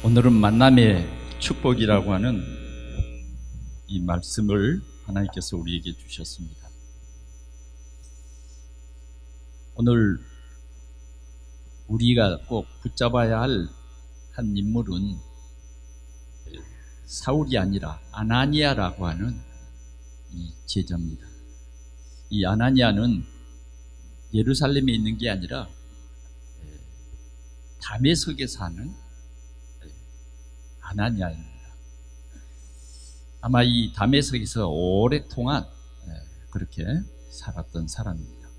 오늘은 만남의 축복이라고 하는 이 말씀을 하나님께서 우리에게 주셨습니다. 오늘 우리가 꼭 붙잡아야 할 한 인물은 사울이 아니라 아나니아라고 하는 이 제자입니다. 이 아나니아는 예루살렘에 있는 게 아니라 다메섹에 사는 아나니아입니다. 아마 이 다메섹에서 오랫동안 그렇게 살았던 사람입니다.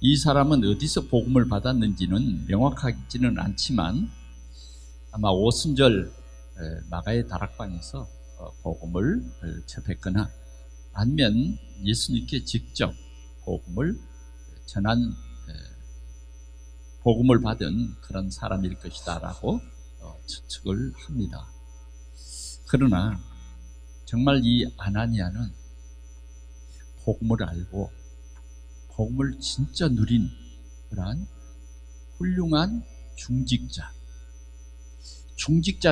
이 사람은 어디서 복음을 받았는지는 명확하지는 않지만 아마 오순절 마가의 다락방에서 복음을 접했거나 아니면 예수님께 직접 복음을 전한 복음을 받은 그런 사람일 것이다 라고 추측을 합니다. 그러나 정말 이 아나니아는 복음을 알고 복음을 진짜 누린 그러한 훌륭한 중직자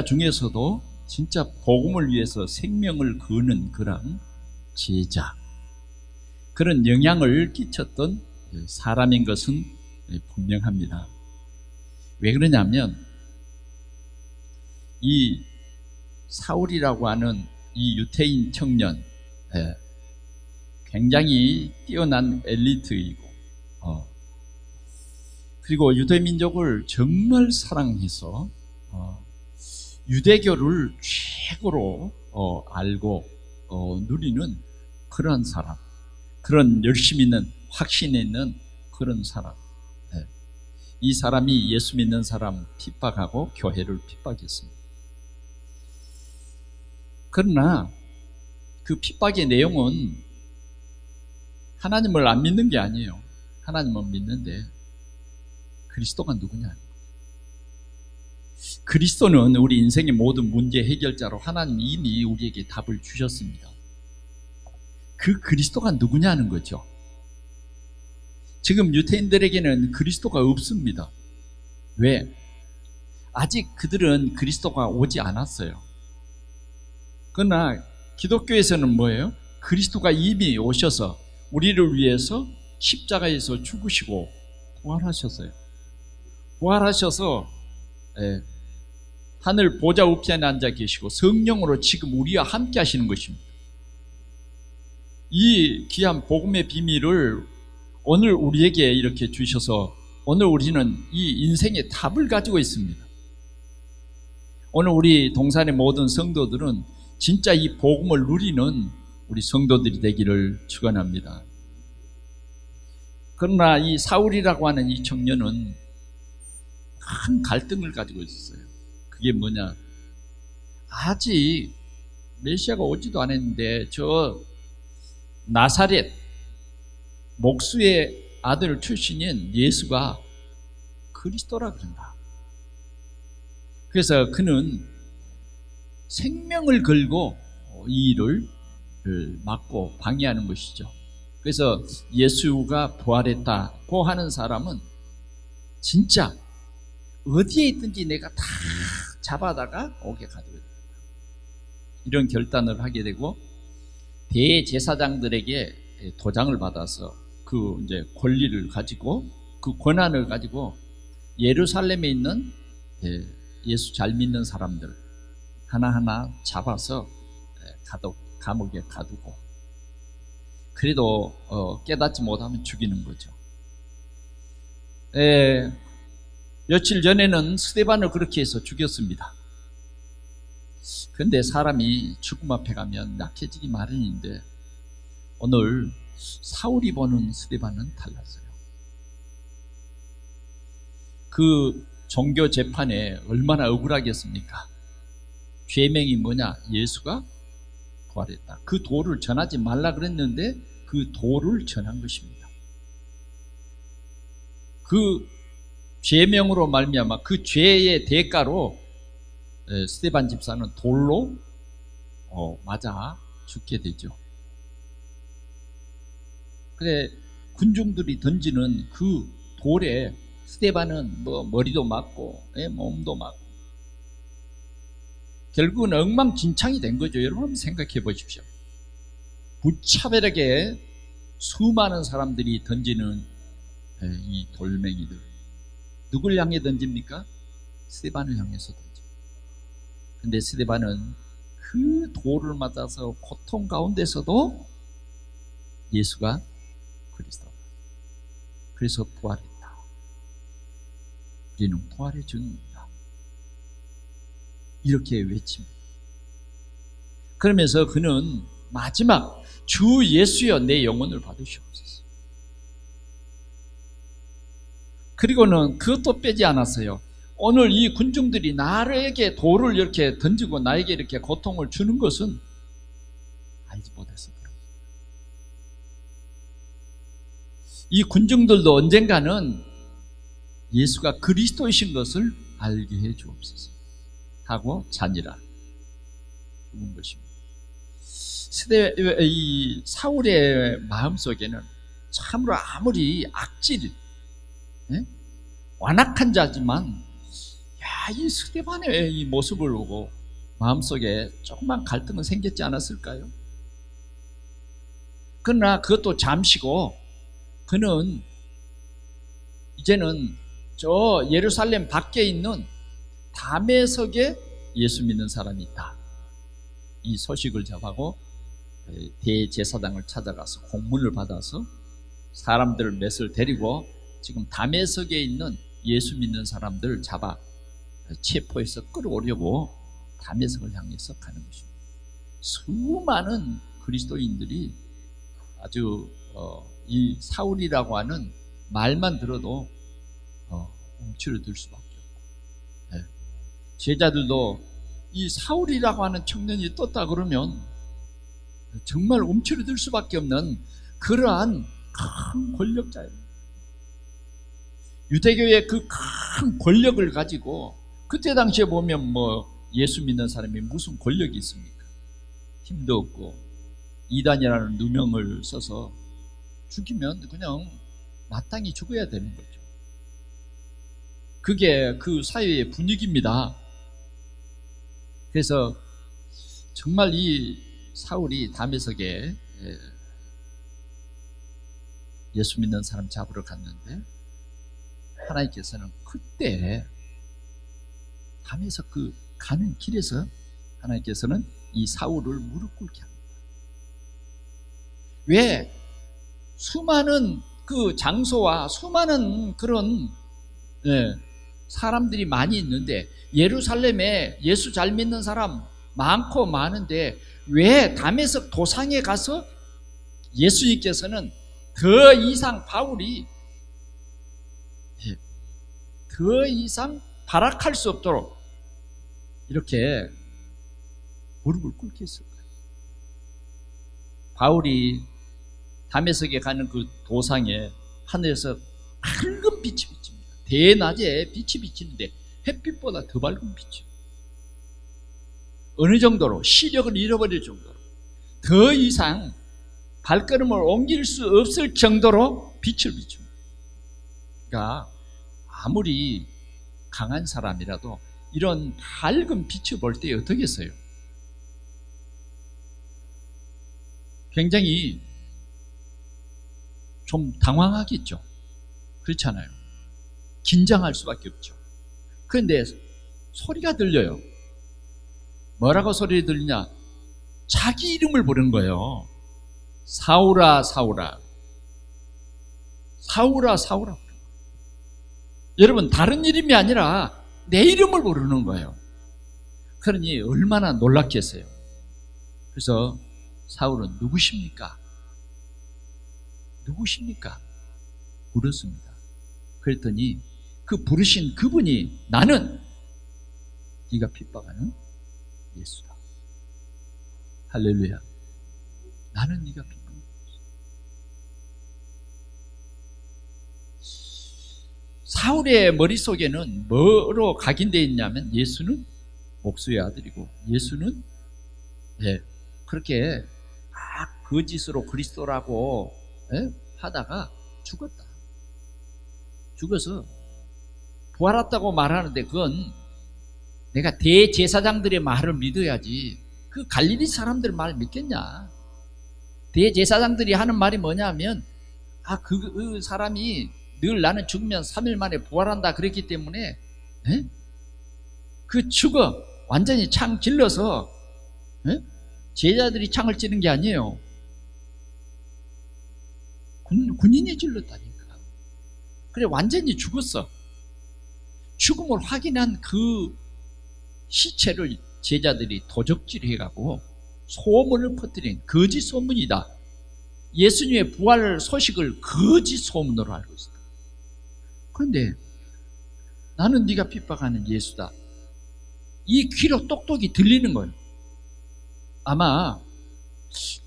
중에서도 진짜 복음을 위해서 생명을 거는 그런 제자, 그런 영향을 끼쳤던 사람인 것은 분명합니다. 왜 그러냐면 이 사울이라고 하는 이 유태인 청년, 굉장히 뛰어난 엘리트이고 그리고 유대민족을 정말 사랑해서 유대교를 최고로 알고 누리는 그런 사람, 그런 열심 있는 확신 있는 그런 사람. 이 사람이 예수 믿는 사람 핍박하고 교회를 핍박했습니다. 그러나 그 핍박의 내용은 하나님을 안 믿는 게 아니에요. 하나님은 믿는데 그리스도가 누구냐? 그리스도는 우리 인생의 모든 문제 해결자로 하나님이 이미 우리에게 답을 주셨습니다. 그 그리스도가 누구냐는 거죠. 지금 유태인들에게는 그리스도가 없습니다. 왜? 아직 그들은 그리스도가 오지 않았어요. 그러나 기독교에서는 뭐예요? 그리스도가 이미 오셔서 우리를 위해서 십자가에서 죽으시고 부활하셨어요. 부활하셔서 하늘 보좌 우편에 앉아 계시고 성령으로 지금 우리와 함께 하시는 것입니다. 이 귀한 복음의 비밀을 오늘 우리에게 이렇게 주셔서 오늘 우리는 이 인생의 답을 가지고 있습니다. 오늘 우리 동산의 모든 성도들은 진짜 이 복음을 누리는 우리 성도들이 되기를 축원합니다. 그러나 이 사울이라고 하는 이 청년은 큰 갈등을 가지고 있었어요. 그게 뭐냐? 아직 메시아가 오지도 않았는데 저 나사렛 목수의 아들 출신인 예수가 그리스도라 그런다. 그래서 그는 생명을 걸고 이 일을 막고 방해하는 것이죠. 그래서 예수가 부활했다고 하는 사람은 진짜 어디에 있든지 내가 다 잡아다가 오게 가둬야 된다. 이런 결단을 하게 되고 대제사장들에게 도장을 받아서 그 이제 권리를 가지고 그 권한을 가지고 예루살렘에 있는 예수 잘 믿는 사람들 하나하나 잡아서 감옥에 가두고 그래도 깨닫지 못하면 죽이는 거죠. 며칠 전에는 스데반을 그렇게 해서 죽였습니다. 그런데 사람이 죽음 앞에 가면 약해지기 마련인데 오늘 사울이 보는 스데반은 달랐어요. 그 종교 재판에 얼마나 억울하겠습니까? 죄명이 뭐냐? 예수가 부활했다. 그 도를 전하지 말라 그랬는데 그 도를 전한 것입니다. 그 죄명으로 말미암아 그 죄의 대가로 스데반 집사는 돌로 맞아 죽게 되죠. 그래 군중들이 던지는 그 돌에 스데반은 뭐 머리도 맞고 몸도 맞고 결국은 엉망진창이 된 거죠. 여러분 한번 생각해 보십시오. 무차별하게 수많은 사람들이 던지는 이 돌멩이들, 누굴 향해 던집니까? 스데반을 향해서 던집니다. 근데 스데반은 그 돌을 맞아서 고통 가운데서도 예수가 그리스도다, 그래서 부활했다, 우리는 부활의 증인이다, 이렇게 외칩니다. 그러면서 그는 마지막 주 예수여 내 영혼을 받으시옵소서. 그리고는 그것도 빼지 않았어요. 오늘 이 군중들이 나에게 돌을 이렇게 던지고 나에게 이렇게 고통을 주는 것은 알지 못해서 그럽니다. 이 군중들도 언젠가는 예수가 그리스도이신 것을 알게 해 주옵소서 하고 잔이라 죽은 것입니다. 이 사울의 마음속에는 참으로 아무리 악질, 완악한 자지만 이 스데반의 이 모습을 보고 마음속에 조그만 갈등은 생겼지 않았을까요? 그러나 그것도 잠시고 그는 이제는 저 예루살렘 밖에 있는 다메섹에 예수 믿는 사람이 있다, 이 소식을 접하고 대제사장을 찾아가서 공문을 받아서 사람들을 몇을 데리고 지금 다메섹에 있는 예수 믿는 사람들을 잡아 체포해서 끌어오려고 다메섹을 향해서 가는 것입니다. 수많은 그리스도인들이 아주 이 사울이라고 하는 말만 들어도 움츠러들 수밖에 없고, 제자들도 이 사울이라고 하는 청년이 떴다 그러면 정말 움츠러들 수밖에 없는 그러한 큰 권력자예요. 유대교의 그 큰 권력을 가지고 그때 당시에 보면 예수 믿는 사람이 무슨 권력이 있습니까? 힘도 없고 이단이라는 누명을 써서 죽이면 그냥 마땅히 죽어야 되는 거죠. 그게 그 사회의 분위기입니다. 그래서 정말 이 사울이 다메섹에 예수 믿는 사람 잡으러 갔는데 하나님께서는 그때 다메섹 그 가는 길에서 하나님께서는 이 사울을 무릎 꿇게 합니다. 왜? 수많은 그 장소와 수많은 그런 사람들이 많이 있는데 예루살렘에 예수 잘 믿는 사람 많고 많은데 왜 다메섹 도상에 가서 예수님께서는 더 이상 바울이 더 이상 발악할 수 없도록 이렇게 무릎을 꿇게 했을까요? 바울이 다메섹에 가는 그 도상에 하늘에서 밝은 빛이 비칩니다. 대낮에 빛이 비치는데 햇빛보다 더 밝은 빛이요. 어느 정도로? 시력을 잃어버릴 정도로 더 이상 발걸음을 옮길 수 없을 정도로 빛을 비춥니다. 그러니까 아무리 강한 사람이라도 이런 밝은 빛을 볼 때 어떻겠어요? 굉장히 좀 당황하겠죠. 그렇잖아요. 긴장할 수밖에 없죠. 그런데 소리가 들려요. 뭐라고 소리 들리냐? 자기 이름을 부른 거예요. 사울아 사울아, 사울아 사울아. 여러분, 다른 이름이 아니라 내 이름을 부르는 거예요. 그러니 얼마나 놀랐겠어요. 그래서 사울은 누구십니까? 누구십니까? 물었습니다. 그랬더니 그 부르신 그분이 나는 네가 핍박하는 예수다. 할렐루야. 나는 네가 핍박하는 예수. 사울의 머릿속에는 뭐로 각인되어 있냐면 예수는 목수의 아들이고 예수는 그렇게 막 거짓으로 그리스도라고 하다가 죽었다. 죽어서 부활했다고 말하는데 그건 내가 대제사장들의 말을 믿어야지 그 갈릴리 사람들 말 믿겠냐. 대제사장들이 하는 말이 뭐냐면 그 사람이 늘 나는 죽으면 3일 만에 부활한다 그랬기 때문에 그 죽어 완전히 창 질러서 제자들이 창을 찌른 게 아니에요. 군인이 질렀다니까. 그래 완전히 죽었어. 죽음을 확인한 그 시체를 제자들이 도적질해가고 소문을 퍼뜨린 거짓 소문이다. 예수님의 부활 소식을 거짓 소문으로 알고 있다. 그런데 나는 네가 핍박하는 예수다. 이 귀로 똑똑히 들리는 거예요. 아마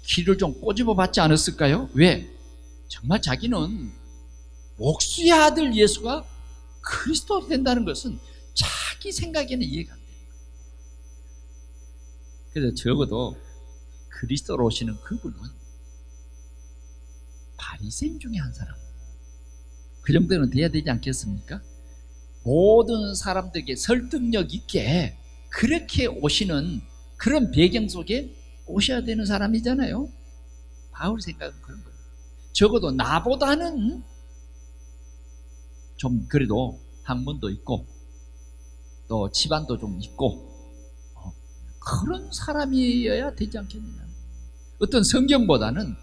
귀를 좀 꼬집어 받지 않았을까요? 왜? 정말 자기는 목수의 아들 예수가 그리스도 된다는 것은 자기 생각에는 이해가 안 돼요. 그래서 적어도 그리스도로 오시는 그분은 바리새인 중에 한 사람, 그 정도는 돼야 되지 않겠습니까? 모든 사람들에게 설득력 있게 그렇게 오시는 그런 배경 속에 오셔야 되는 사람이잖아요. 바울 생각은 그런 거예요. 적어도 나보다는 좀 그래도 학문도 있고 또 집안도 좀 있고 그런 사람이어야 되지 않겠느냐. 어떤 성경보다는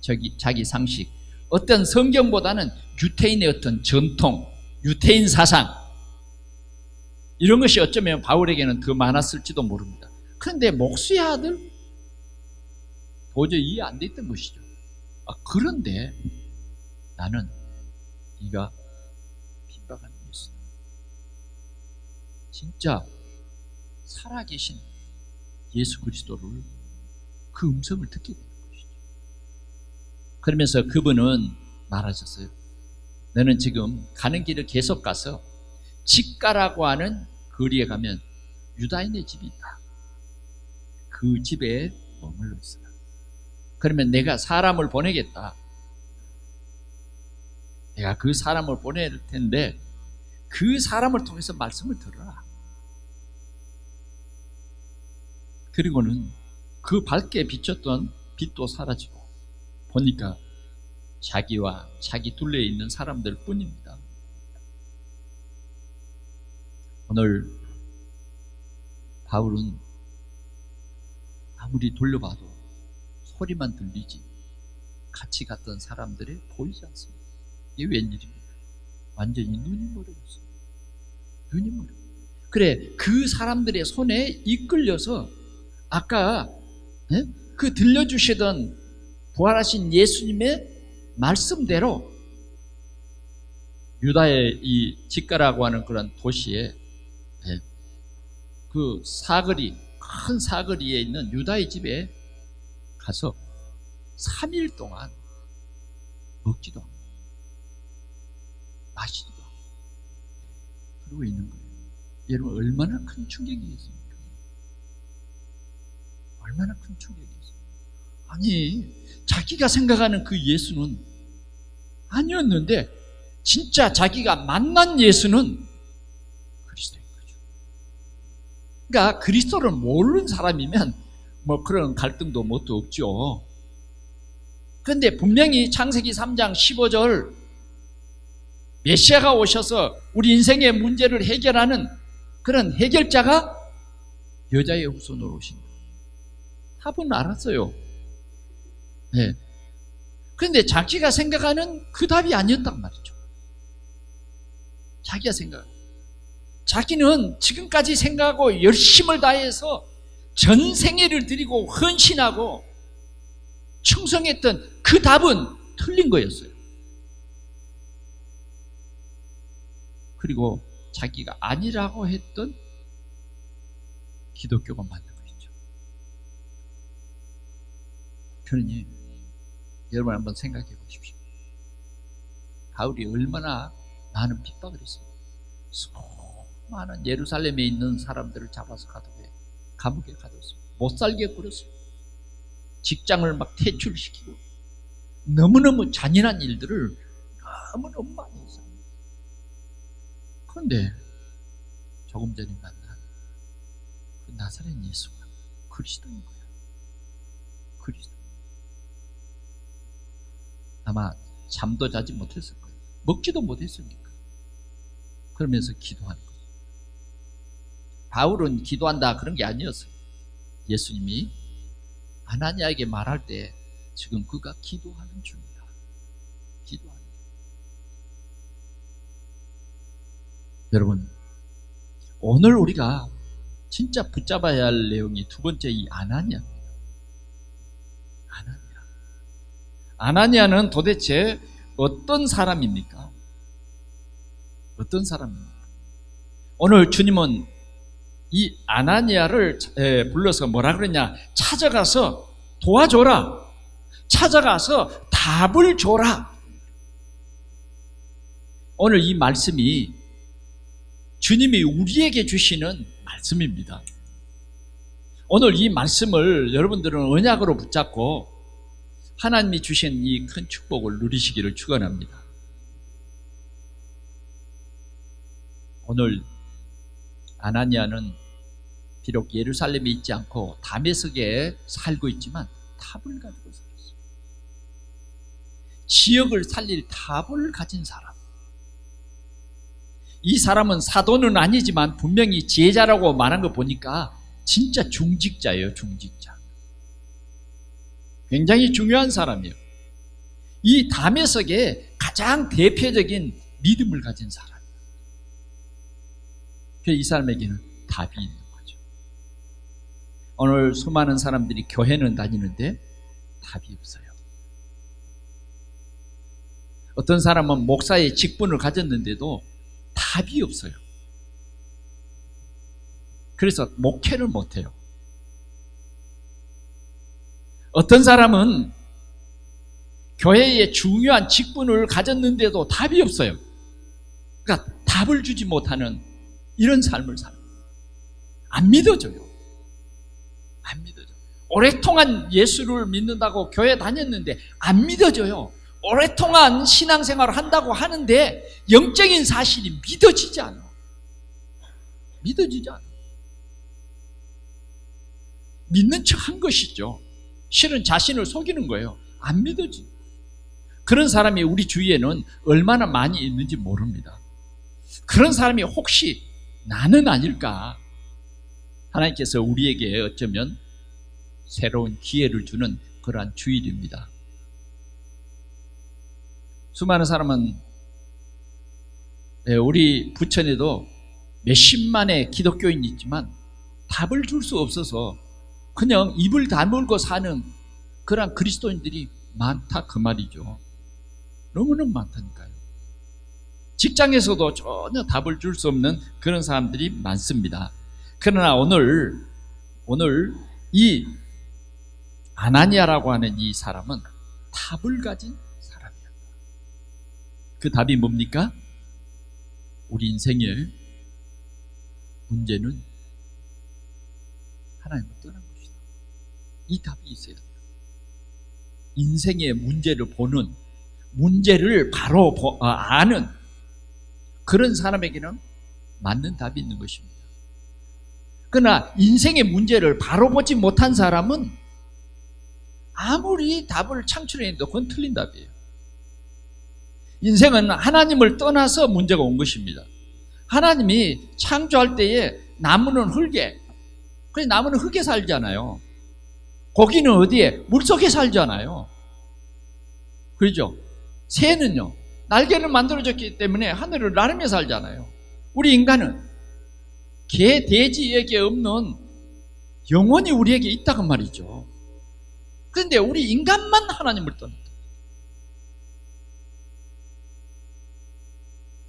자기 상식, 어떤 성경보다는 유태인의 어떤 전통, 유태인 사상, 이런 것이 어쩌면 바울에게는 더 많았을지도 모릅니다. 그런데 목수의 아들? 도저히 이해 안 됐던 것이죠. 그런데 나는 네가 핍박하는 예수, 진짜 살아계신 예수 그리스도를 그 음성을 듣게 되는 것이죠. 그러면서 그분은 말하셨어요. 너는 지금 가는 길을 계속 가서 직가라고 하는 거리에 가면 유다인의 집이 있다. 그 집에 머물러 있어라. 그러면 내가 사람을 보내겠다. 내가 그 사람을 보낼 텐데 그 사람을 통해서 말씀을 들어라. 그리고는 그 밝게 비쳤던 빛도 사라지고 보니까 자기와 자기 둘레에 있는 사람들 뿐입니다. 오늘 바울은 아무리 돌려봐도 소리만 들리지 같이 갔던 사람들이 보이지 않습니다. 이게 웬일입니까? 완전히 눈이 멀어졌어요. 눈이 멀어. 그래, 그 사람들의 손에 이끌려서 아까 그 들려주시던 부활하신 예수님의 말씀대로 유다의 이 직가라고 하는 그런 도시에 그 사거리, 큰 사거리에 있는 유다의 집에 가서 3일 동안 먹지도 않고 마시지도 않고 그러고 있는 거예요. 여러분 얼마나 큰 충격이겠습니까? 얼마나 큰 충격이겠습니까? 아니 자기가 생각하는 그 예수는 아니었는데 진짜 자기가 만난 예수는 그리스도인 거죠. 그러니까 그리스도를 모르는 사람이면 뭐 그런 갈등도 뭣도 없죠. 그런데 분명히 창세기 3장 15절 메시아가 오셔서 우리 인생의 문제를 해결하는 그런 해결자가 여자의 후손으로 오신다. 답은 알았어요. 네. 그런데 자기가 생각하는 그 답이 아니었단 말이죠. 자기가 자기는 지금까지 생각하고 열심을 다해서 전생애를 드리고 헌신하고 충성했던 그 답은 틀린 거였어요. 그리고 자기가 아니라고 했던 기독교가 맞는 거죠. 그러니 여러분 한번 생각해 보십시오. 바울이 얼마나 많은 핍박을 했습니까? 수많은 예루살렘에 있는 사람들을 잡아서 감옥에 가뒀습니다. 못 살게 굴었습니다. 직장을 막 퇴출시키고 너무너무 잔인한 일들을 너무너무 많이 했습니다. 그런데 조금 전에 만난 그 나사렛 예수가 그리스도인 거야. 그리스도. 아마 잠도 자지 못했을 거예요. 먹지도 못했으니까. 그러면서 기도하는 거예요. 바울은 기도한다 그런 게 아니었어요. 예수님이 아나니아에게 말할 때 지금 그가 기도하는 중이다. 기도하는 중. 여러분, 오늘 우리가 진짜 붙잡아야 할 내용이 두 번째 이 아나니아입니다. 아나니아는 도대체 어떤 사람입니까? 어떤 사람입니까? 오늘 주님은 이 아나니아를 불러서 뭐라 그러냐? 찾아가서 도와줘라. 찾아가서 답을 줘라. 오늘 이 말씀이 주님이 우리에게 주시는 말씀입니다. 오늘 이 말씀을 여러분들은 언약으로 붙잡고 하나님이 주신 이 큰 축복을 누리시기를 축원합니다. 오늘 아나니아는 비록 예루살렘에 있지 않고 다메섹에 살고 있지만 탑을 가지고 살았어요. 지역을 살릴 탑을 가진 사람. 이 사람은 사도는 아니지만 분명히 제자라고 말한 거 보니까 진짜 중직자예요. 중직자. 굉장히 중요한 사람이에요. 이 다메섹의 가장 대표적인 믿음을 가진 사람이에요. 그래서 이 사람에게는 답이 있는 거죠. 오늘 수많은 사람들이 교회는 다니는데 답이 없어요. 어떤 사람은 목사의 직분을 가졌는데도 답이 없어요. 그래서 목회를 못해요. 어떤 사람은 교회에 중요한 직분을 가졌는데도 답이 없어요. 그러니까 답을 주지 못하는 이런 삶을 살아요. 안 믿어져요. 안 믿어져요. 오랫동안 예수를 믿는다고 교회 다녔는데 안 믿어져요. 오랫동안 신앙생활을 한다고 하는데 영적인 사실이 믿어지지 않아. 믿어지지 않아. 믿는 척 한 것이죠. 실은 자신을 속이는 거예요. 안 믿어지. 그런 사람이 우리 주위에는 얼마나 많이 있는지 모릅니다. 그런 사람이 혹시 나는 아닐까? 하나님께서 우리에게 어쩌면 새로운 기회를 주는 그러한 주일입니다. 수많은 사람은 우리 부천에도 몇십만의 기독교인이 있지만 답을 줄 수 없어서 그냥 입을 다물고 사는 그런 그리스도인들이 많다 그 말이죠. 너무너무 많다니까요. 직장에서도 전혀 답을 줄 수 없는 그런 사람들이 많습니다. 그러나 오늘 이 아나니아라고 하는 이 사람은 답을 가진 사람이야. 그 답이 뭡니까? 우리 인생의 문제는 하나님을 떠난 것이다. 이 답이 있어야 돼요. 인생의 문제를 보는, 문제를 바로 아는 그런 사람에게는 맞는 답이 있는 것입니다. 그러나 인생의 문제를 바로 보지 못한 사람은 아무리 답을 창출해도 그건 틀린 답이에요. 인생은 하나님을 떠나서 문제가 온 것입니다. 하나님이 창조할 때에 나무는 흙에, 그래서 나무는 흙에 살잖아요. 고기는 어디에? 물속에 살잖아요. 그렇죠? 새는요, 날개를 만들어졌기 때문에 하늘을 나르며 살잖아요. 우리 인간은 개, 돼지에게 없는 영혼이 우리에게 있다고 말이죠. 그런데 우리 인간만 하나님을 떠났다.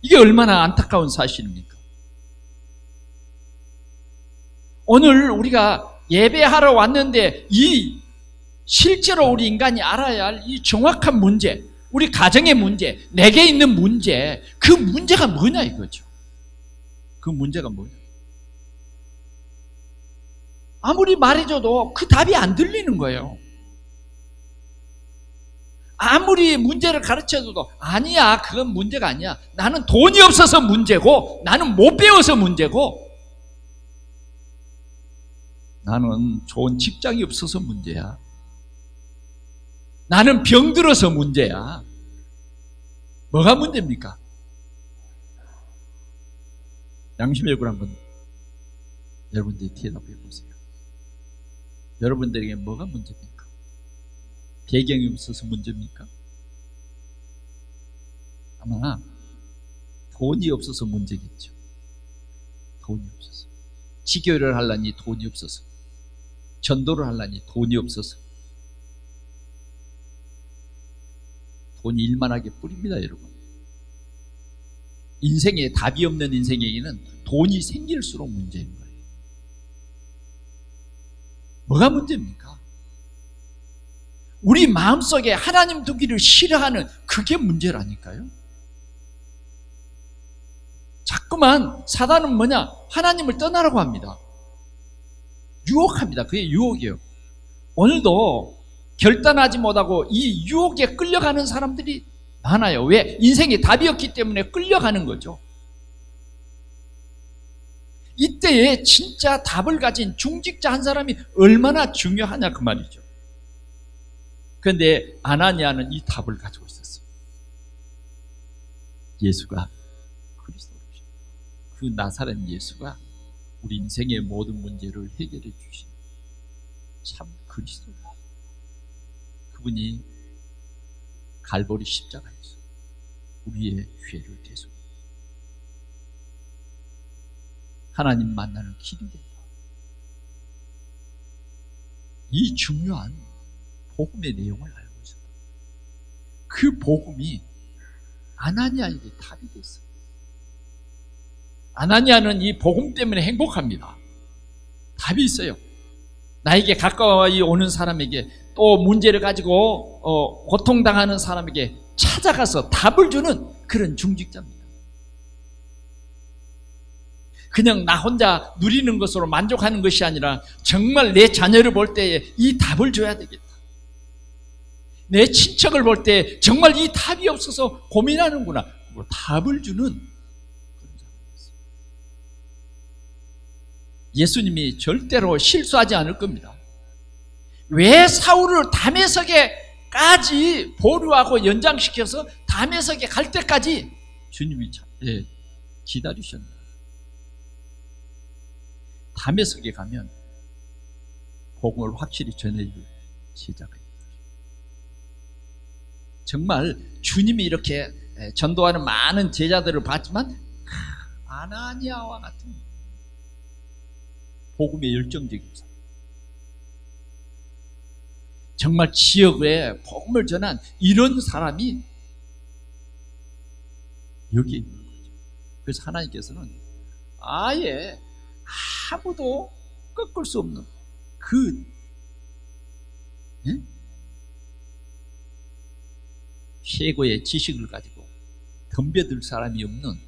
이게 얼마나 안타까운 사실입니까? 오늘 우리가 예배하러 왔는데 이 실제로 우리 인간이 알아야 할 이 정확한 문제, 우리 가정의 문제, 내게 있는 문제, 그 문제가 뭐냐 이거죠. 그 문제가 뭐냐. 아무리 말해줘도 그 답이 안 들리는 거예요. 아무리 문제를 가르쳐줘도 아니야, 그건 문제가 아니야. 나는 돈이 없어서 문제고 나는 못 배워서 문제고 나는 좋은 직장이 없어서 문제야. 나는 병들어서 문제야. 뭐가 문제입니까? 양심의 얼굴 한번 여러분들이 대답해 보세요. 여러분들에게 뭐가 문제입니까? 배경이 없어서 문제입니까? 아마 돈이 없어서 문제겠죠. 돈이 없어서. 지교를 하려니 돈이 없어서. 전도를 하려니 돈이 없어서. 돈이 일만하게 뿌립니다, 여러분. 인생에 답이 없는 인생에게는 돈이 생길수록 문제인 거예요. 뭐가 문제입니까? 우리 마음속에 하나님 두기를 싫어하는 그게 문제라니까요. 자꾸만 사단은 뭐냐? 하나님을 떠나라고 합니다. 유혹합니다. 그게 유혹이에요. 오늘도 결단하지 못하고 이 유혹에 끌려가는 사람들이 많아요. 왜? 인생에 답이 없기 때문에 끌려가는 거죠. 이때에 진짜 답을 가진 중직자 한 사람이 얼마나 중요하냐 그 말이죠. 그런데 아나니아는 이 답을 가지고 있었어요. 예수가 그리스도로셨다. 그 나사렛 예수가 우리 인생의 모든 문제를 해결해 주신 참 그리스도다. 그분이 갈보리 십자가에서 우리의 죄를 대속해 하나님 만나는 길이 된다. 이 중요한 복음의 내용을 알고 있었다. 그 복음이 아나니아에게 답이 됐어요. 아나니아는 이 복음 때문에 행복합니다. 답이 있어요. 나에게 가까이 오는 사람에게 또 문제를 가지고 고통당하는 사람에게 찾아가서 답을 주는 그런 중직자입니다. 그냥 나 혼자 누리는 것으로 만족하는 것이 아니라 정말 내 자녀를 볼 때에 이 답을 줘야 되겠다. 내 친척을 볼 때 정말 이 답이 없어서 고민하는구나. 답을 주는 그런 사람이었어요. 예수님이 절대로 실수하지 않을 겁니다. 왜 사울을 다메섹에까지 보류하고 연장시켜서 다메섹에 갈 때까지 주님이 기다리셨나요? 다메섹에 가면 복음을 확실히 전해줄 제자가 있다. 정말 주님이 이렇게 전도하는 많은 제자들을 봤지만 아나니아와 같은 복음의 열정적인 사람, 정말 지역에 복음을 전한 이런 사람이 여기에 있는 거죠. 그래서 하나님께서는 아예 아무도 꺾을 수 없는 최고의 지식을 가지고 덤벼들 사람이 없는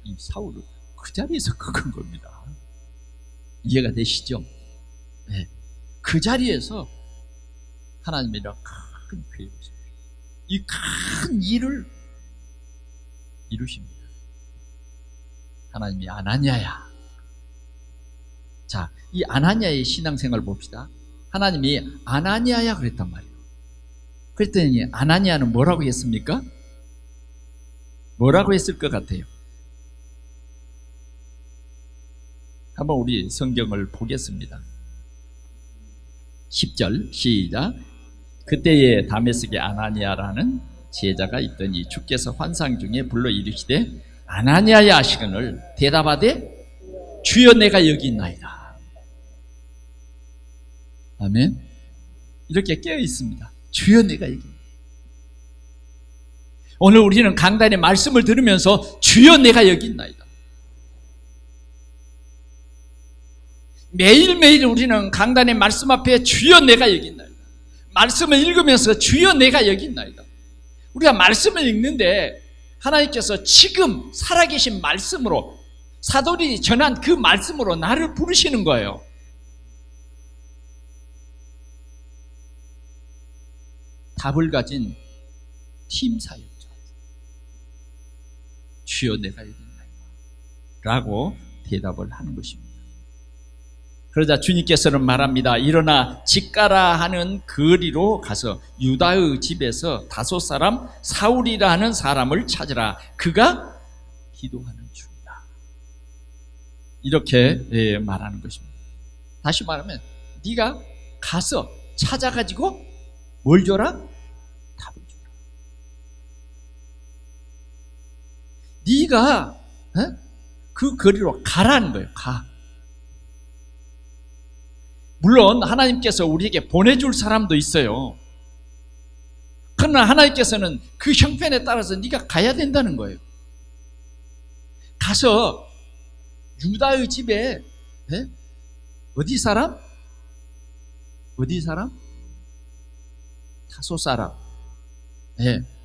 이 사울을 그 자리에서 꺾은 겁니다. 이해가 되시죠? 네. 그 자리에서 하나님이랑 큰 괴를 이 큰 일을 이루십니다. 하나님이 아나니아야. 자, 이 아나니아의 신앙생활 봅시다. 하나님이 아나니아야 그랬단 말이에요. 그랬더니 아나니아는 뭐라고 했습니까? 뭐라고 했을 것 같아요? 한번 우리 성경을 보겠습니다. 10절 시작. 그때에 다메섹에 아나니아라는 제자가 있더니 주께서 환상 중에 불러 이르시되 아나니아야 하시거늘 대답하되 주여 내가 여기 있나이다. 아멘. 이렇게 깨어 있습니다. 주여 내가 여기. 오늘 우리는 강단의 말씀을 들으면서 주여 내가 여기 있나이다. 매일매일 우리는 강단의 말씀 앞에 주여 내가 여기 있나이다. 말씀을 읽으면서 주여 내가 여기 있나이다. 우리가 말씀을 읽는데 하나님께서 지금 살아계신 말씀으로 사도들이 전한 그 말씀으로 나를 부르시는 거예요. 답을 가진 팀 사역자. 주여 내가 여기 있나이다 라고 대답을 하는 것입니다. 그러자 주님께서는 말합니다. 일어나 집가라 하는 거리로 가서 유다의 집에서 다섯 사람 사울이라 하는 사람을 찾으라. 그가 기도하는 중이다. 이렇게 말하는 것입니다. 다시 말하면 네가 가서 찾아가지고 뭘 줘라? 답을 줘라. 네가 그 거리로 가라는 거예요. 가. 물론 하나님께서 우리에게 보내줄 사람도 있어요. 그러나 하나님께서는 그 형편에 따라서 네가 가야 된다는 거예요. 가서 유다의 집에 어디 사람? 어디 사람? 다소 사람.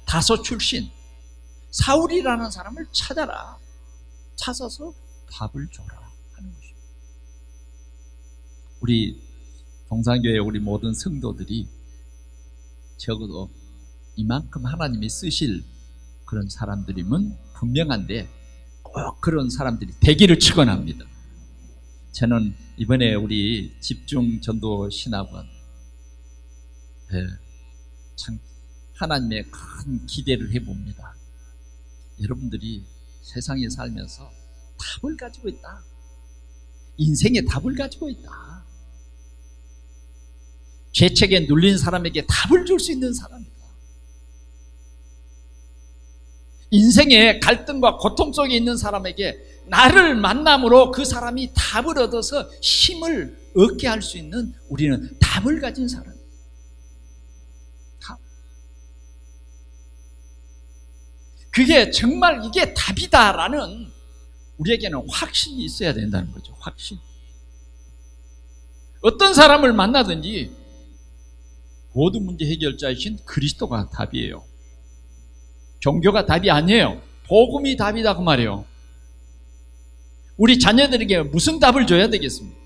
다소 출신 사울이라는 사람을 찾아라. 찾아서 답을 줘라 하는 것입니다. 우리 동산교회 우리 모든 성도들이 적어도 이만큼 하나님이 쓰실 그런 사람들이면 분명한데 꼭 그런 사람들이 되기를 축원합니다. 저는 이번에 우리 집중전도 신학원 참 하나님의 큰 기대를 해봅니다. 여러분들이 세상에 살면서 답을 가지고 있다. 인생의 답을 가지고 있다. 죄책에 눌린 사람에게 답을 줄 수 있는 사람이다. 인생의 갈등과 고통 속에 있는 사람에게 나를 만남으로 그 사람이 답을 얻어서 힘을 얻게 할 수 있는 우리는 답을 가진 사람입니다. 답. 그게 정말 이게 답이다라는 우리에게는 확신이 있어야 된다는 거죠. 확신. 어떤 사람을 만나든지 모든 문제 해결자이신 그리스도가 답이에요. 종교가 답이 아니에요. 복음이 답이다 그 말이에요. 우리 자녀들에게 무슨 답을 줘야 되겠습니까?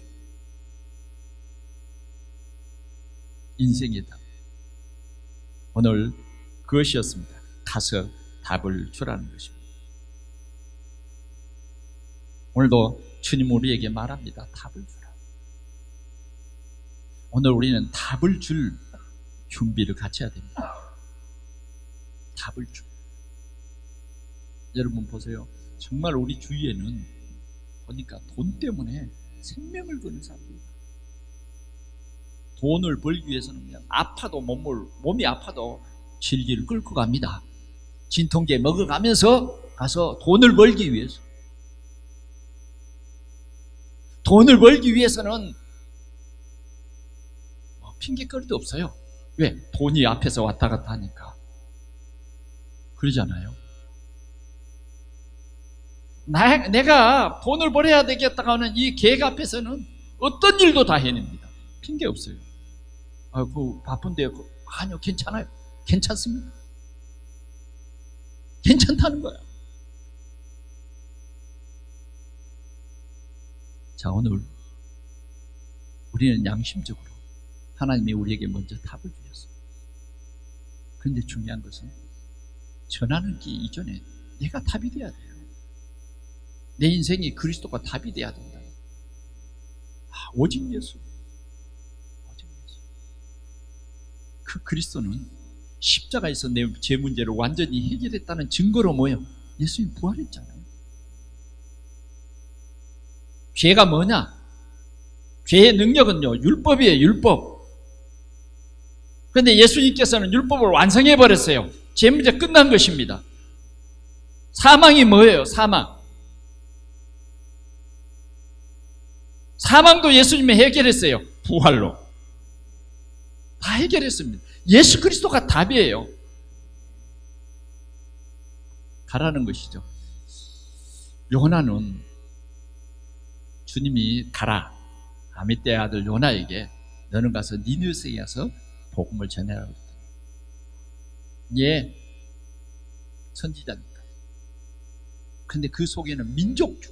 인생의 답. 오늘 그것이었습니다. 가서 답을 주라는 것입니다. 오늘도 주님 우리에게 말합니다. 답을 주라. 오늘 우리는 답을 줄 준비를 같이 해야 됩니다. 답을 주. 여러분 보세요. 정말 우리 주위에는 보니까 돈 때문에 생명을 거는 사람들이다. 돈을 벌기 위해서는 그냥 아파도 몸이 아파도 질질 끌고 갑니다. 진통제 먹어가면서 가서 돈을 벌기 위해서. 돈을 벌기 위해서는 핑계거리도 없어요. 왜? 돈이 앞에서 왔다 갔다 하니까. 그러잖아요. 내가 돈을 벌어야 되겠다고 하는 이 계획 앞에서는 어떤 일도 다 해냅니다. 핑계 없어요. 그 바쁜데 아니요 괜찮아요. 괜찮습니다. 괜찮다는 거야. 자, 오늘 우리는 양심적으로 하나님이 우리에게 먼저 답을 주셨어요. 그런데 중요한 것은 전하기 이전에 내가 답이 돼야 돼요. 내 인생이 그리스도가 답이 돼야 된다. 오직 예수. 오직 예수. 그 그리스도는 십자가에서 제 문제를 완전히 해결했다는 증거로 뭐예요? 예수님 부활했잖아요. 죄가 뭐냐? 죄의 능력은요, 율법이에요, 율법. 그런데 예수님께서는 율법을 완성해버렸어요. 죄 문제 끝난 것입니다. 사망이 뭐예요? 사망도 예수님이 해결했어요. 부활로. 다 해결했습니다. 예수 그리스도가 답이에요. 가라는 것이죠. 요나는 주님이 가라. 아미떼의 아들 요나에게 너는 가서 니느웨에 가서 복음을 전해라고 했더니 예, 선지자니까. 그런데 그 속에는 민족성,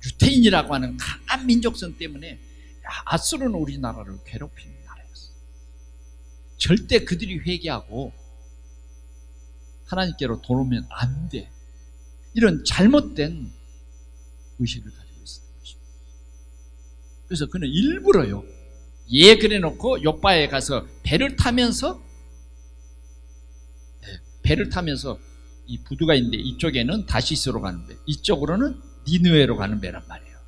유태인이라고 하는 강한 민족성 때문에 아수르는 우리나라를 괴롭히는 나라였어요. 절대 그들이 회개하고 하나님께로 돌아오면 안 돼. 이런 잘못된 의식을 가지고 있었던 것입니다. 그래서 그는 일부러요, 예 그래놓고 요바에 가서 배를 타면서 이 부두가 있는데 이쪽에는 다시스로 가는 배, 이쪽으로는 니느웨로 가는 배란 말이에요.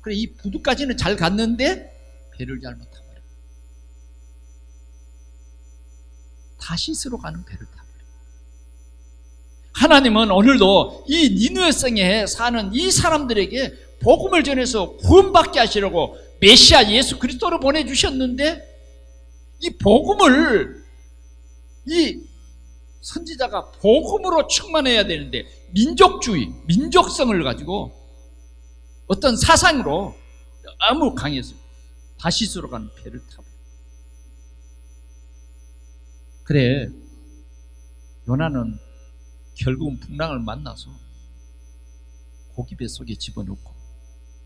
그래, 이 부두까지는 잘 갔는데 배를 잘못 타버려요. 다시스로 가는 배를 타버려요. 하나님은 오늘도 이 니느웨 성에 사는 이 사람들에게 복음을 전해서 구원받게 하시려고 메시아 예수 그리스도를 보내주셨는데, 이 복음을, 이 선지자가 복음으로 충만해야 되는데 민족주의, 민족성을 가지고 어떤 사상으로 너무 강해서 다시스로 가는 배를 타버려요. 그래, 요나는 결국은 풍랑을 만나서 고기배 속에 집어넣고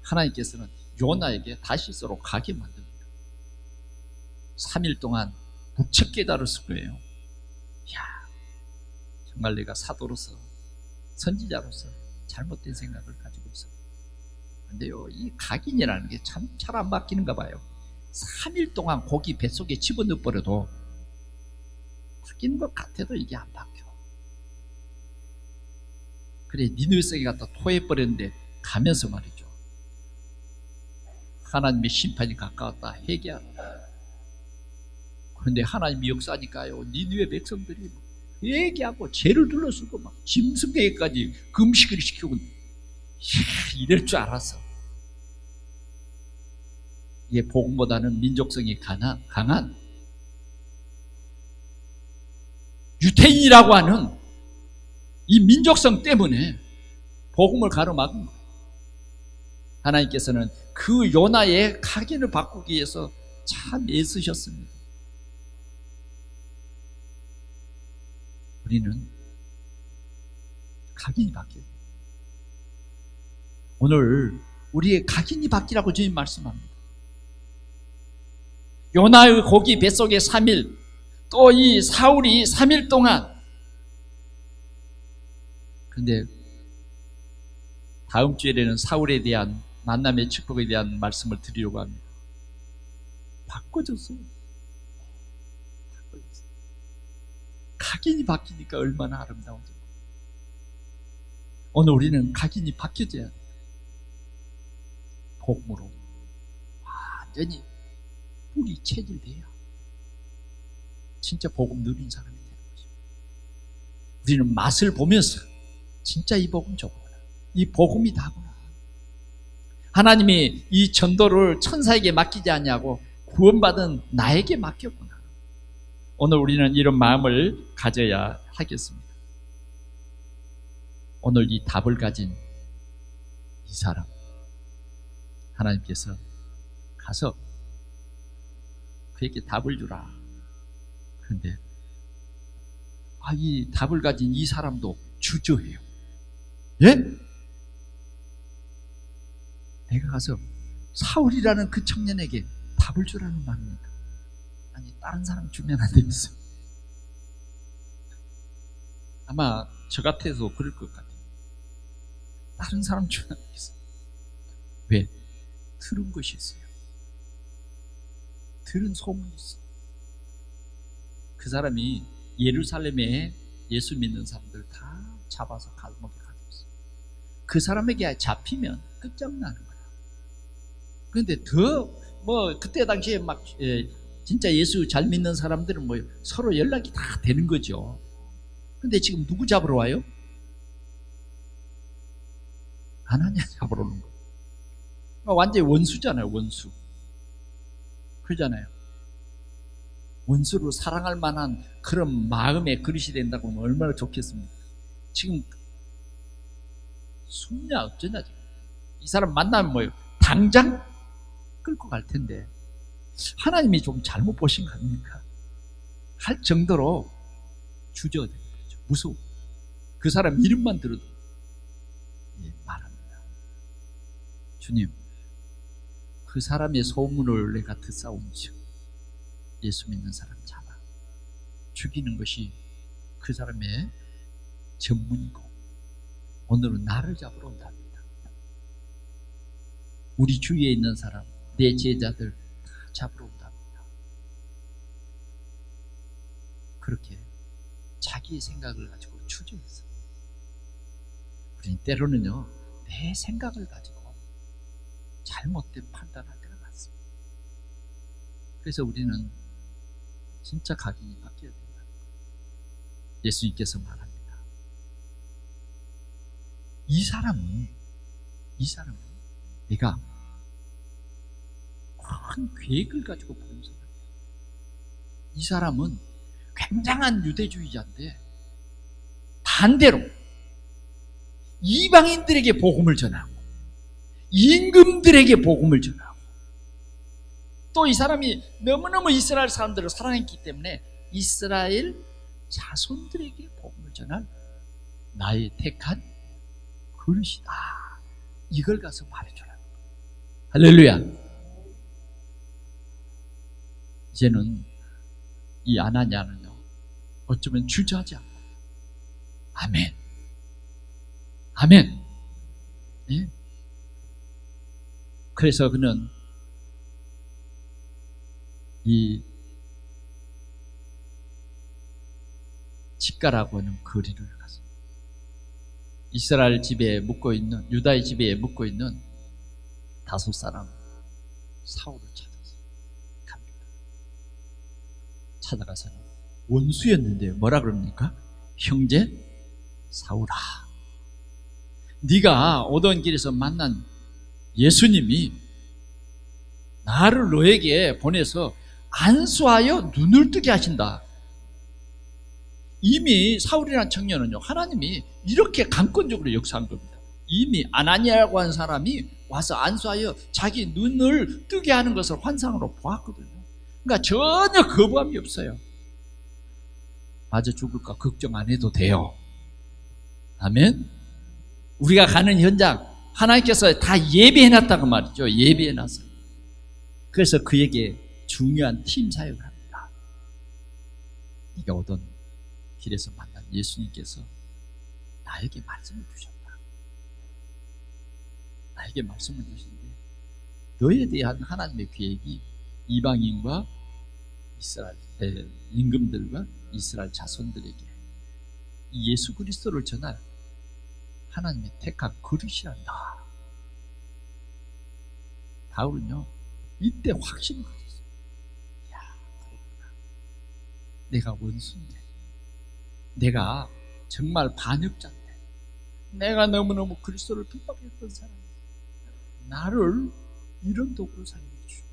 하나님께서는 요나에게 다시스로 가게 만듭니다. 3일 동안 무척 깨달았을 거예요. 야, 정말 내가 사도로서, 선지자로서 잘못된 생각을 가지고 있었다. 근데요, 이 각인이라는 게 참 잘 안 바뀌는가 봐요. 3일 동안 고기 뱃속에 집어넣어버려도 바뀌는 것 같아도 이게 안 바뀌어. 그래, 니느웨 성에 갖다 토해버렸는데 가면서 말이죠, 하나님의 심판이 가까웠다, 회개하라. 그런데 하나님이 역사하니까요, 니느웨 백성들이 회개하고 죄를 둘러쓰고 막 짐승에게까지 금식을 시키고, 이럴 줄 알았어. 이게 복음보다는 민족성이 강한 유태인이라고 하는 이 민족성 때문에 복음을 가로막은 거예요. 하나님께서는 그 요나의 각인을 바꾸기 위해서 참 애쓰셨습니다. 우리는 각인이 바뀌어요. 오늘 우리의 각인이 바뀌라고 주님 말씀합니다. 요나의 고기 뱃속에 3일, 또 이 사울이 3일 동안. 그런데 다음 주에는 사울에 대한 만남의 축복에 대한 말씀을 드리려고 합니다. 바꿔줬어요. 각인이 바뀌니까 얼마나 아름다운지. 오늘 우리는 각인이 바뀌어져야 돼요. 복음으로 완전히 뿌리 체질돼야 진짜 복음 누린 사람이 되는 거죠. 우리는 맛을 보면서 진짜 이 복음 좋구나, 이 복음이 다구나, 하나님이 이 전도를 천사에게 맡기지 않냐고 구원받은 나에게 맡겼구나. 오늘 우리는 이런 마음을 가져야 하겠습니다. 오늘 이 답을 가진 이 사람, 하나님께서 가서 그에게 답을 주라. 그런데 이 답을 가진 이 사람도 주저해요. 예? 내가 가서 사울이라는 그 청년에게 답을 주라는 말입니까? 아니, 다른 사람 주면 안 되겠어요? 아마 저 같아서 그럴 것 같아요. 다른 사람 주면 안 되겠어요? 왜? 들은 것이 있어요. 들은 소문이 있어. 그 사람이 예루살렘에 예수 믿는 사람들 다 잡아서 감옥에 가뒀어요. 그 사람에게 잡히면 끝장나는 거야. 그런데 그때 당시에 막 진짜 예수 잘 믿는 사람들은 서로 연락이 다 되는 거죠. 근데 지금 누구 잡으러 와요? 하나님 잡으러 오는 거예요. 완전히 원수잖아요, 원수. 그러잖아요. 원수를 사랑할 만한 그런 마음의 그릇이 된다고 하면 얼마나 좋겠습니까? 지금 숨냐 어쩌냐. 지금 이 사람 만나면 뭐예요? 당장 끌고 갈 텐데 하나님이 좀 잘못 보신 거 아닙니까? 할 정도로 주저되는 거죠. 무서워. 그 사람 이름만 들어도 말합니다. 주님, 그 사람의 소문을 내가 듣사온즉 예수 믿는 사람 잡아 죽이는 것이 그 사람의 전문이고 오늘은 나를 잡으러 온답니다. 우리 주위에 있는 사람, 내 제자들 다 잡으러 온답니다. 그렇게 자기의 생각을 가지고 추종해서 우리는 때로는요, 내 생각을 가지고 잘못된 판단할 때가 많습니다. 그래서 우리는 진짜 각인이 바뀌어야 된다. 예수님께서 말합니다. 이 사람은 내가 큰 계획을 가지고 보는 사람이야. 이 사람은 굉장한 유대주의자인데 반대로 이방인들에게 복음을 전하고 임금들에게 복음을 전하고 또 이 사람이 너무너무 이스라엘 사람들을 사랑했기 때문에 이스라엘 자손들에게 복음을 전할 나의 택한 그릇이다. 이걸 가서 말해주라. 할렐루야. 이제는 이 아나니아는요, 어쩌면 주저하지 않고 아멘, 아멘. 예? 그래서 그는 이 집가라고 하는 거리를 갔습니다. 이스라엘 집에 묵고 있는, 유다의 집에 묵고 있는 5 사람 사울을 찾아서 갑니다. 찾아가서는 원수였는데 뭐라 그럽니까? 형제 사울아, 네가 오던 길에서 만난 예수님이 나를 너에게 보내서 안수하여 눈을 뜨게 하신다. 이미 사울이라는 청년은요, 하나님이 이렇게 강권적으로 역사한 겁니다. 이미 아나니아라고 하는 사람이 와서 안수하여 자기 눈을 뜨게 하는 것을 환상으로 보았거든요. 그러니까 전혀 거부함이 없어요. 맞아 죽을까 걱정 안 해도 돼요. 아멘. 우리가 가는 현장 하나님께서 다 예비해놨다고 말이죠. 예비해놨어요. 그래서 그에게 중요한 팀 사역을 합니다. 네가 오던 길에서 만난 예수님께서 나에게 말씀을 주셨다. 나에게 말씀을 주시는데 너에 대한 하나님의 계획이 이방인과 이스라엘 임금들과 이스라엘 자손들에게 이 예수 그리스도를 전할 하나님의 택한 그릇이란다. 바울은요, 이때 확신을 가졌어요. 야, 그렇구나. 내가 원수인데, 내가 정말 반역자인데, 내가 너무너무 그리스도를 핍박했던 사람이야. 나를 이런 도구로 사용해 주시고,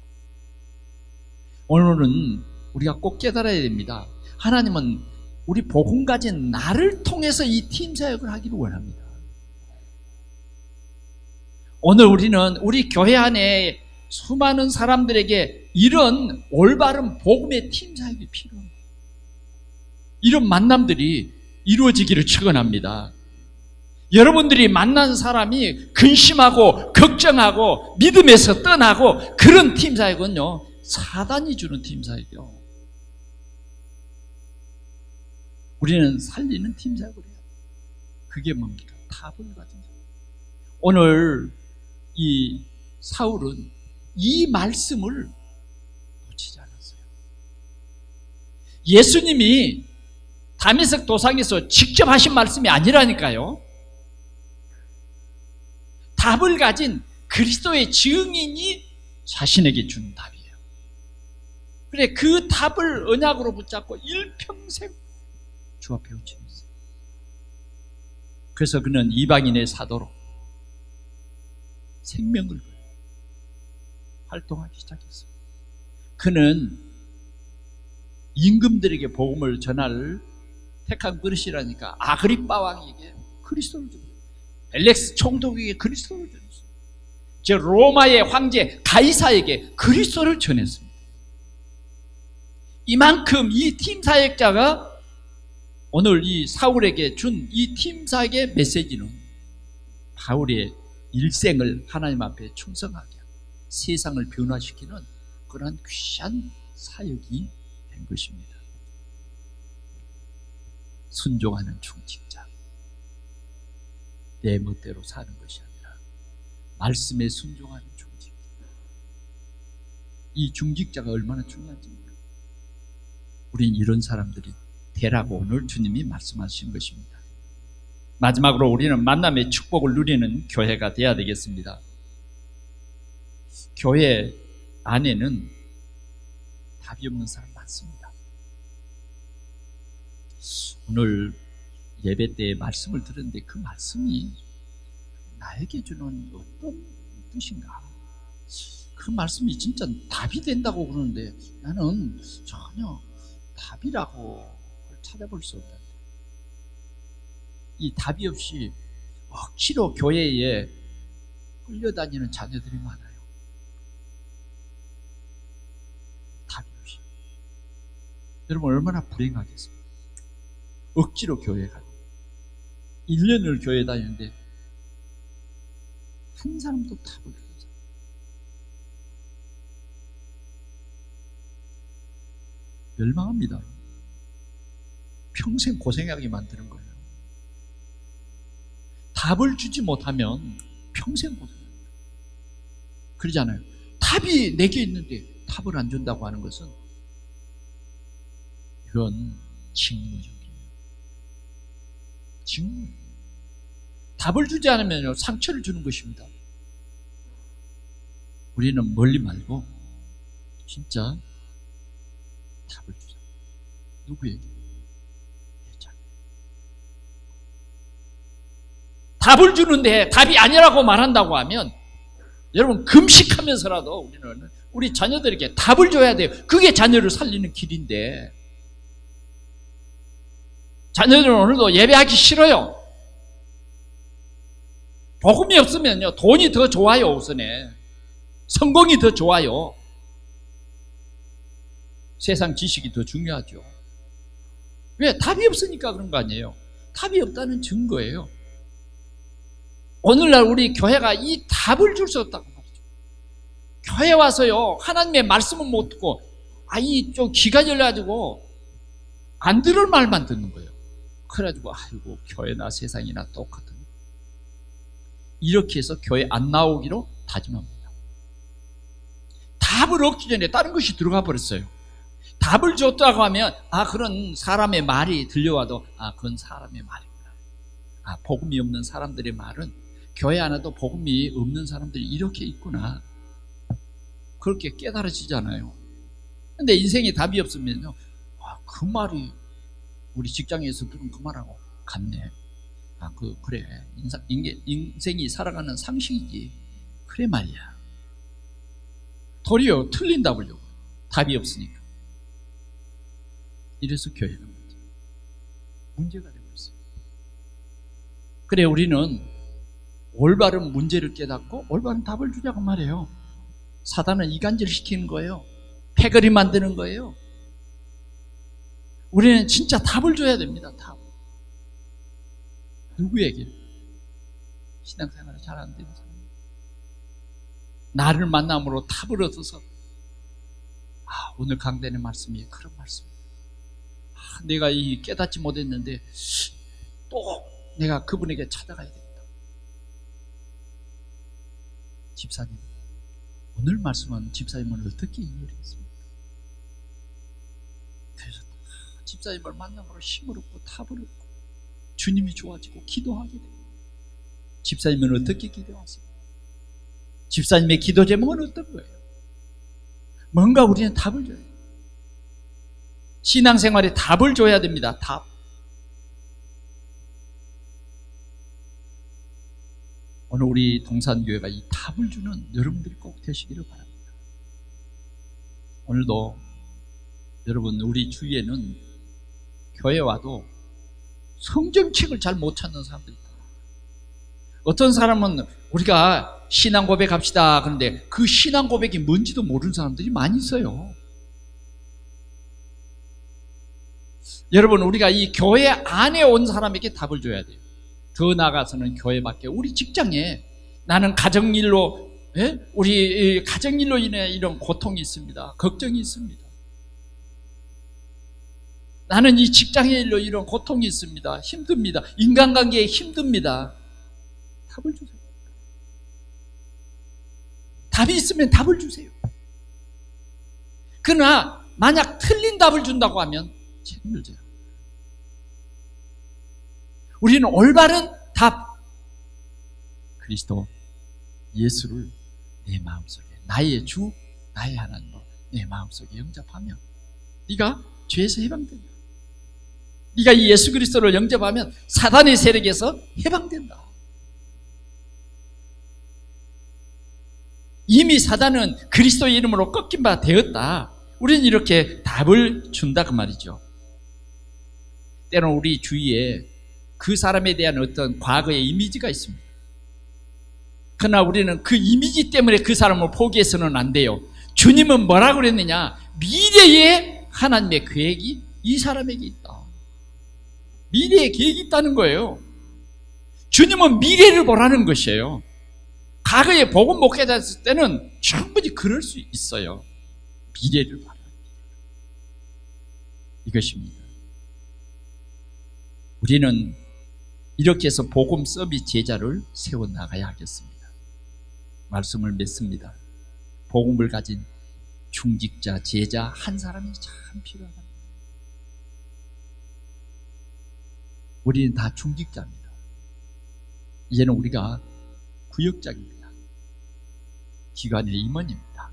오늘은 우리가 꼭 깨달아야 됩니다. 하나님은 우리 복음 가진 나를 통해서 이 팀 사역을 하기를 원합니다. 오늘 우리는 우리 교회 안에 수많은 사람들에게 이런 올바른 복음의 팀 사역이 필요합니다. 이런 만남들이 이루어지기를 축원합니다. 여러분들이 만난 사람이 근심하고 걱정하고 믿음에서 떠나고 그런 팀 사역은요, 사단이 주는 팀 사역이요. 우리는 살리는 팀 사역을 해야 돼요. 그게 뭡니까? 답을 가진 사람. 오늘 이 사울은 이 말씀을 놓치지 않았어요. 예수님이 다메섹 도상에서 직접 하신 말씀이 아니라니까요. 답을 가진 그리스도의 증인이 자신에게 주는 답이에요. 그래, 그 답을 언약으로 붙잡고 일평생 주 앞에 의지했어요. 그래서 그는 이방인의 사도로 생명을 걸고 활동하기 시작했어요. 그는 임금들에게 복음을 전할 택한 그릇이라니까 아그리빠 왕에게 그리스도를 줬어요. 벨렉스 총독에게 그리스도를 전했어요. 저 로마의 황제 가이사에게 그리스도를 전했습니다. 이만큼 이 팀 사역자가 오늘 이 사울에게 준 이 팀 사역의 메시지는 바울의 일생을 하나님 앞에 충성하게 하고 세상을 변화시키는 그런 귀한 사역이 된 것입니다. 순종하는 중직자, 내 멋대로 사는 것이 아니라 말씀에 순종하는 중직. 이 중직자가 얼마나 중요한지 모릅니다. 우린 이런 사람들이 되라고 오늘 주님이 말씀하신 것입니다. 마지막으로 우리는 만남의 축복을 누리는 교회가 되어야 되겠습니다. 교회 안에는 답이 없는 사람 많습니다. 오늘 예배 때 말씀을 들었는데 그 말씀이 나에게 주는 어떤 뜻인가? 그 말씀이 진짜 답이 된다고 그러는데 나는 전혀 답이라고 찾아볼 수 없다. 이 답이 없이 억지로 교회에 끌려다니는 자녀들이 많아요. 답이 없이. 여러분 얼마나 불행하겠습니까? 억지로 교회에 가요. 1년을 교회 다니는데 한 사람도 답을 주는 사람. 멸망합니다. 평생 고생하게 만드는 거예요. 답을 주지 못하면 평생 고생합니다. 그러잖아요. 답이 내게 있는데 답을 안 준다고 하는 것은 이건 직무적이에요. 직무. 답을 주지 않으면 상처를 주는 것입니다. 우리는 멀리 말고 진짜 답을 주자. 누구에게? 답을 주는데 답이 아니라고 말한다고 하면 여러분 금식하면서라도 우리는 우리 자녀들에게 답을 줘야 돼요. 그게 자녀를 살리는 길인데 자녀들은 오늘도 예배하기 싫어요. 복음이 없으면요 돈이 더 좋아요. 우선에 성공이 더 좋아요. 세상 지식이 더 중요하죠. 왜? 답이 없으니까 그런 거 아니에요. 답이 없다는 증거예요. 오늘날 우리 교회가 이 답을 줄 수 없다고 말이죠. 교회 와서요 하나님의 말씀은 못 듣고 이 좀 귀가 열려가지고 안 들을 말만 듣는 거예요. 그래가지고 아이고 교회나 세상이나 똑같은 이렇게 해서 교회 안 나오기로 다짐합니다. 답을 얻기 전에 다른 것이 들어가 버렸어요. 답을 줬다고 하면 그런 사람의 말이 들려와도 그건 사람의 말이구나. 복음이 없는 사람들의 말은 교회 안에도 복음이 없는 사람들이 이렇게 있구나. 그렇게 깨달아지잖아요. 근데 인생에 답이 없으면요 그 말이 우리 직장에서 들은 그 말하고 같네. 그래. 인생이 살아가는 상식이지. 그래 말이야. 도리어 틀린 답을 줘. 답이 없으니까. 이래서 교회는 문제가 되고 있어요. 그래 우리는 올바른 문제를 깨닫고 올바른 답을 주자고 말해요. 사단은 이간질시키는 거예요. 패거리 만드는 거예요. 우리는 진짜 답을 줘야 됩니다. 답. 누구에게? 신앙생활이 잘 안 되는 사람. 나를 만남으로 답을 얻어서 오늘 강단의 말씀이 그런 말씀이에요. 내가 이 깨닫지 못했는데 또 내가 그분에게 찾아가야 되겠다. 집사님, 오늘 말씀은 집사님을 어떻게 이해했습니까? 그래서 집사님을 만남으로 힘을 얻고 답을 얻고 주님이 좋아지고 기도하게 돼요. 집사님은 어떻게 기도하세요? 집사님의 기도 제목은 어떤 거예요? 뭔가 우리는 답을 줘야 돼요. 신앙생활에 답을 줘야 됩니다. 답. 오늘 우리 동산교회가 이 답을 주는 여러분들이 꼭 되시기를 바랍니다. 오늘도 여러분 우리 주위에는 교회 와도 성경책을 잘 못 찾는 사람들이 있다. 어떤 사람은 우리가 신앙 고백합시다 그런데 그 신앙 고백이 뭔지도 모르는 사람들이 많이 있어요. 여러분 우리가 이 교회 안에 온 사람에게 답을 줘야 돼요. 더 나아가서는 교회 밖에 우리 직장에 나는 가정일로 우리 가정일로 인해 이런 고통이 있습니다. 걱정이 있습니다. 나는 이 직장의 일로 이런 고통이 있습니다. 힘듭니다. 인간관계에 힘듭니다. 답을 주세요. 답이 있으면 답을 주세요. 그러나 만약 틀린 답을 준다고 하면 책임을 져요. 우리는 올바른 답, 그리스도 예수를 내 마음속에, 나의 주, 나의 하나님으로 내 마음속에 영접하면 네가 죄에서 해방된다. 네가 이 예수 그리스도를 영접하면 사단의 세력에서 해방된다. 이미 사단은 그리스도의 이름으로 꺾인 바 되었다. 우리는 이렇게 답을 준다 그 말이죠. 때로는 우리 주위에 그 사람에 대한 어떤 과거의 이미지가 있습니다. 그러나 우리는 그 이미지 때문에 그 사람을 포기해서는 안 돼요. 주님은 뭐라고 그랬느냐? 미래에 하나님의 계획이 이 사람에게 있다. 미래에 계획이 있다는 거예요. 주님은 미래를 보라는 것이에요. 과거에 복음 못 깨닫을 때는 충분히 그럴 수 있어요. 미래를 봐라. 이것입니다. 우리는 이렇게 해서 복음 서비스 제자를 세워나가야 하겠습니다. 말씀을 맺습니다. 복음을 가진 중직자, 제자 한 사람이 참 필요하다. 우리는 다 중직자입니다. 이제는 우리가 구역장입니다. 기관의 임원입니다.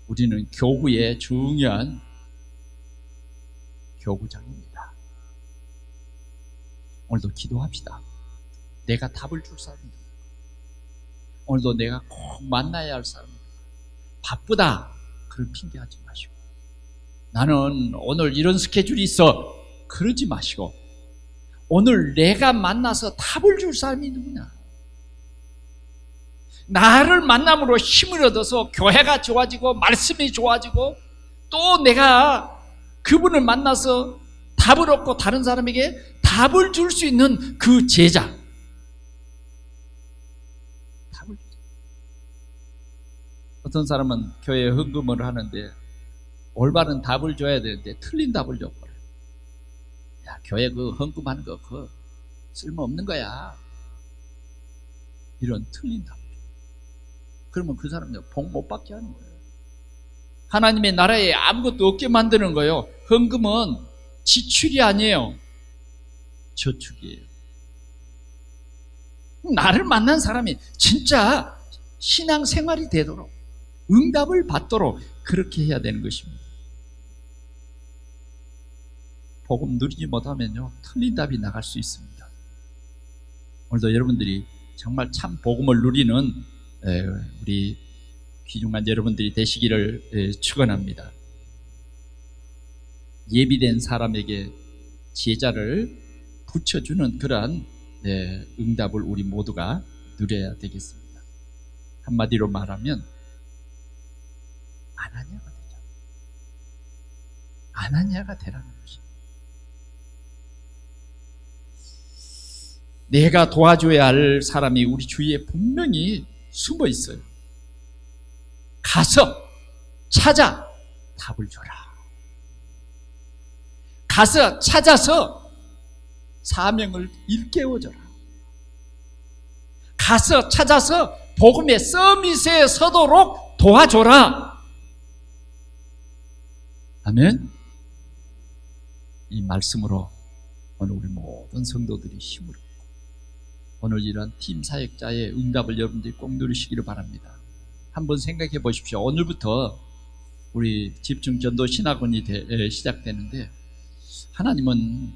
우리는 교구의 중요한 교구장입니다. 오늘도 기도합시다. 내가 답을 줄 사람입니다. 오늘도 내가 꼭 만나야 할 사람입니다. 바쁘다, 그런 핑계하지 마시고, 나는 오늘 이런 스케줄이 있어, 그러지 마시고, 오늘 내가 만나서 답을 줄 사람이 누구냐? 나를 만남으로 힘을 얻어서 교회가 좋아지고 말씀이 좋아지고 또 내가 그분을 만나서 답을 얻고 다른 사람에게 답을 줄 수 있는 그 제자, 답을 주자. 어떤 사람은 교회에 헌금을 하는데 올바른 답을 줘야 되는데 틀린 답을 줘버려요. 야, 교회 그 헌금하는 거 그거 쓸모없는 거야. 이런 틀린 답. 그러면 그 사람은 복 못 받게 하는 거예요. 하나님의 나라에 아무것도 없게 만드는 거예요. 헌금은 지출이 아니에요. 저축이에요. 나를 만난 사람이 진짜 신앙생활이 되도록, 응답을 받도록 그렇게 해야 되는 것입니다. 복음 누리지 못하면요, 틀린 답이 나갈 수 있습니다. 오늘도 여러분들이 정말 참 복음을 누리는 우리 귀중한 여러분들이 되시기를 축원합니다. 예비된 사람에게 제자를 붙여주는 그러한 응답을 우리 모두가 누려야 되겠습니다. 한마디로 말하면 아나니아가 되죠. 아나니아가 되라는 것입니다. 내가 도와줘야 할 사람이 우리 주위에 분명히 숨어 있어요. 가서 찾아 답을 줘라. 가서 찾아서 사명을 일깨워줘라. 가서 찾아서 복음의 서밋에 서도록 도와줘라. 아멘. 이 말씀으로 오늘 우리 모든 성도들이 힘을 얻고 오늘 이러한 팀 사역자의 응답을 여러분들이 꼭 누리시기를 바랍니다. 한번 생각해 보십시오. 오늘부터 우리 집중 전도 신학원이 시작되는데 하나님은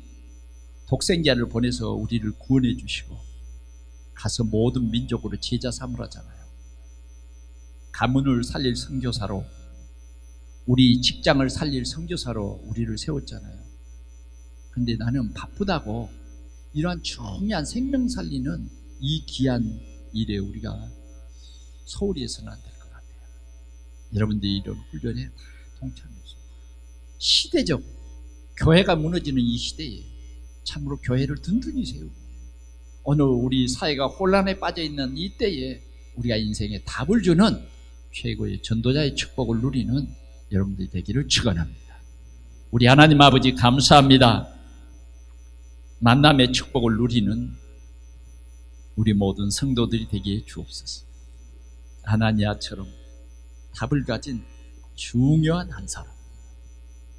독생자를 보내서 우리를 구원해 주시고 가서 모든 민족으로 제자 삼으라잖아요. 가문을 살릴 선교사로, 우리 직장을 살릴 선교사로 우리를 세웠잖아요. 근데 나는 바쁘다고 이러한 중요한 생명 살리는 이 귀한 일에 우리가 소홀히 해서는 안 될 것 같아요. 여러분들이 이런 훈련에 다 동참해서 시대적 교회가 무너지는 이 시대에 참으로 교회를 든든히 세우고 오늘 우리 사회가 혼란에 빠져 있는 이 때에 우리가 인생에 답을 주는 최고의 전도자의 축복을 누리는 여러분들이 되기를 축원합니다. 우리 하나님 아버지 감사합니다. 만남의 축복을 누리는 우리 모든 성도들이 되게 주옵소서. 아나니아처럼 답을 가진 중요한 한 사람,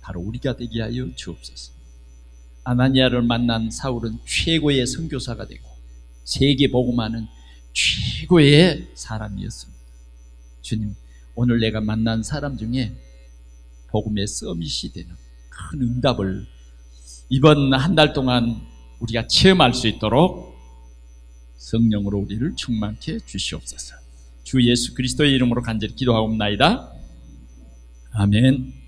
바로 우리가 되게 하여 주옵소서. 아나니아를 만난 사울은 최고의 선교사가 되고 세계 복음하는 최고의 사람이었습니다. 주님, 오늘 내가 만난 사람 중에 복음의 서밋이 되는 큰 응답을 이번 한 달 동안 우리가 체험할 수 있도록 성령으로 우리를 충만케 주시옵소서. 주 예수 그리스도의 이름으로 간절히 기도하옵나이다. 아멘.